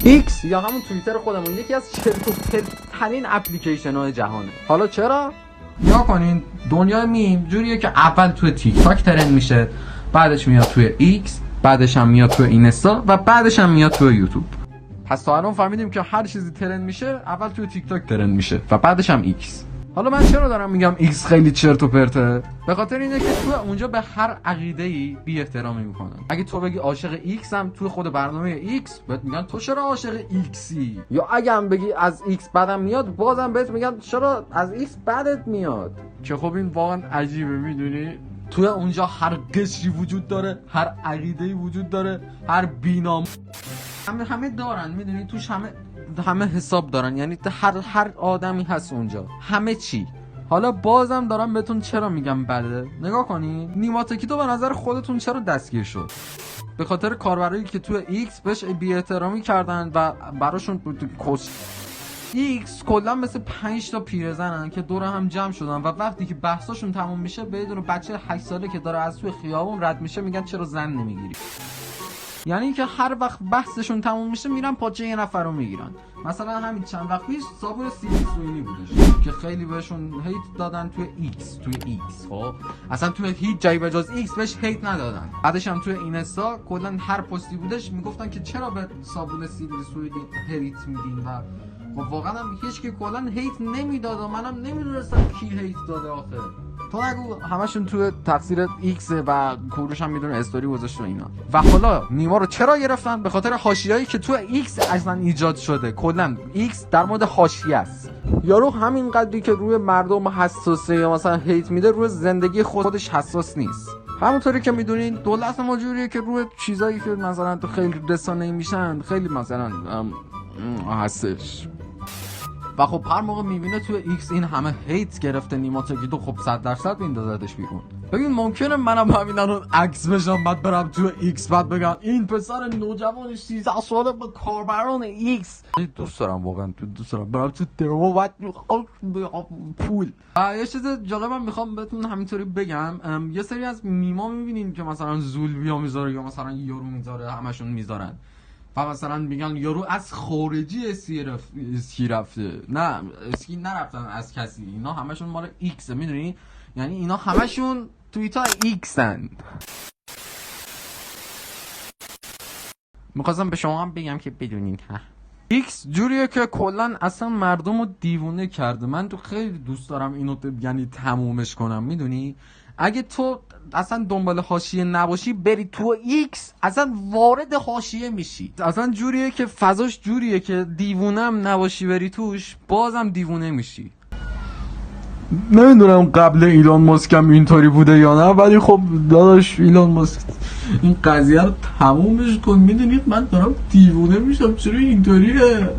ایکس یا همون توییتر خودمون یکی از چرت و پرت‌ترین اپلیکیشن های جهانه. حالا چرا؟ یا کنین دنیای میم جوریه که اول توی تیک تاک ترند میشه، بعدش میاد توی ایکس، بعدش هم میاد توی اینستا و بعدش هم میاد توی یوتیوب. پس تا الان فهمیدیم که هر چیزی ترند میشه اول توی تیک تاک ترند میشه و بعدش هم ایکس. حالا من چرا دارم میگم ایکس خیلی چرت و پرته؟ به خاطر اینه که تو اونجا به هر عقیده‌ای بی احترامی میکنن. اگه تو بگی عاشق ایکس هم توی خود برنامه ایکس بهت میگن تو چرا عاشق ایکسی؟ یا اگه هم بگی از ایکس بدم میاد بازم بهت میگن چرا از ایکس بدت میاد؟ که خب این واقعا عجیبه. میدونی توی اونجا هر قشری وجود داره، هر عقیده‌ای وجود داره، هر بینام همه دارن. میدونی توش همه حساب دارن، یعنی هر آدمی هست اونجا، همه چی. حالا بازم دارم بهتون چرا میگم بده. نگاه کنی نیما تکیدو به نظر خودتون چرا دستگیر شد؟ به خاطر کاربرایی که توی ایکس بهش بی احترامی کردن و براشون کس. ایکس کلا مثل 5 تا پیرزنن که دور هم جمع شدن و وقتی که بحثاشون تموم میشه بدون بچه 8 ساله که داره از توی خیابون رد میشه میگن چرا زن نمیگیری. یعنی که هر وقت بحثشون تموم میشه میرن پاچه یه نفر رو میگیرن. مثلا همین چند وقت پیش صابون سیلیسوینی بودش که خیلی بهشون هیت دادن توی ایکس. خب اصلا توی هیچ جایی به جز ایکس بهش هیت ندادن. بعدش هم توی اینستا کلا هر پستی بودش میگفتن که چرا به صابون سیلیسوینی هیت میدین و خب واقعا هم هیچ کی کلا هیت نمیداد و منم نمیدونستم کی هیت داده آخه. تو نگو همشون توی تقصیر ایکس و کوروش هم میدونه استوری گذاشت و اینا. و حالا نیما رو چرا گرفتن؟ به خاطر حاشیه‌ای که توی ایکس اصلا ایجاد شده. کلا ایکس در مورد حاشیه است. یارو همین قدری که روی مردم حساسه یا مثلا هیت میده روی زندگی خودش حساس نیست. همونطوری که میدونین دولت ما جوریه که روی چیزایی که مثلا تو خیلی رسانه‌ای میشن خیلی مثلا هستش. و خب هر موقع میبینه توی ایکس این همه هیت گرفته نیما تکیدو، خب 100% میندازدش بیرون. ببین ممکنه منم همین الان عکس بشم بعد برم توی ایکس بعد بگم این پسر نوجوان 13 ساله با کاربران ایکس. دوست دارم واقعا دوست دارم برم تو درو بعد پول. یه چیز جالب من میخوام بهتون همینطوری بگم. یه سری از میما میبینین که مثلا زولبیا میذاره یا مثلا یارو میذاره، همشون میذارن و مثلا میگن یارو از خارجی اسکی رفته. نه اسکی نرفتن از کسی، اینا همشون مال ایکسه. میدونی یعنی اینا همشون توییتا ایکسن. میخواستم به شما هم بگم که بدونین ایکس جوریه که کلا اصلا مردم رو دیوونه کرده. من تو خیلی دوست دارم اینو یعنی تمومش کنم. میدونی اگه تو اصلا دنبال حاشیه نباشی بری تو ایکس اصلا وارد حاشیه میشی. اصلا جوریه که فضاش جوریه که دیوونم نباشی بری توش بازم دیوونه میشی. نمیدونم قبل ایلان ماسک هم اینطوری بوده یا نه، ولی خب داداش ایلان ماسک این قضیه رو تمومش کن. میدونید من دارم دیوونه میشم چرا اینطوریه.